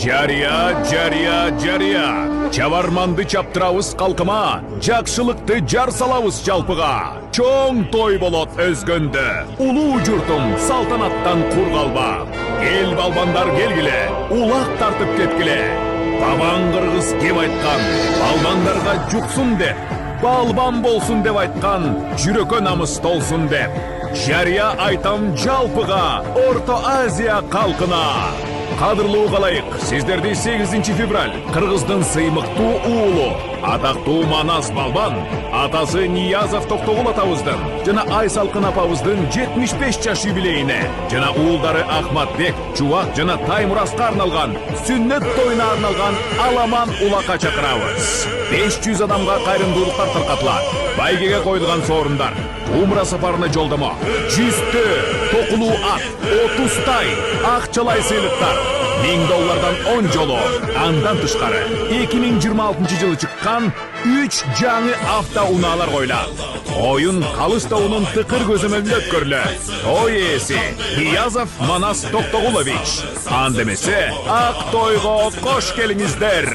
Жария. Чабарманды чаптырабыз калкыма, жакшылыкты жар салабыз жалпыга. Чоң той болот өзгөндө, улуу журтум салтанаттан кур калба. Эл балбандар келгиле, улак тартып кеткиле. Бабаң кыргыз кеп айткан, балбандарга жуксун деп, балбан болсун деп айткан, жүрөккө намыс толсун деп. Жария айтам жалпыга, Орто Азия калкына. Кадырлуу калайык, сиздерди 8 февраль Кыргыздын сыймыктуу уулу, атактуу Манас балбан, атасы Ниязов Токтогул атабыздын жана Айсалкын апабыздын 75 жаш юбилейине, жана уулдары Ахматбек, Чубак жана Таймураска арналган сүннөт тоюна арналган аламан улакка чакырабыз. 500 адамга кайрымдуулуктар таркатылат. Байгеге коюлган соорундар, умра сапарына жолдомо, 100тө токулуу ат, 30 тай акчалай сыйлыктар, $1000 10 жолу. Андан тышкары 2026 жылы чыккан 3 жаңы автоунаалар коюлат. Оюн Калыс тауынын тыкыр көзөмөлүндө өткөрүлөт. Той ээси Ниязов Манас Токтогулович. Андемесе ак тойго кош келиңиздер.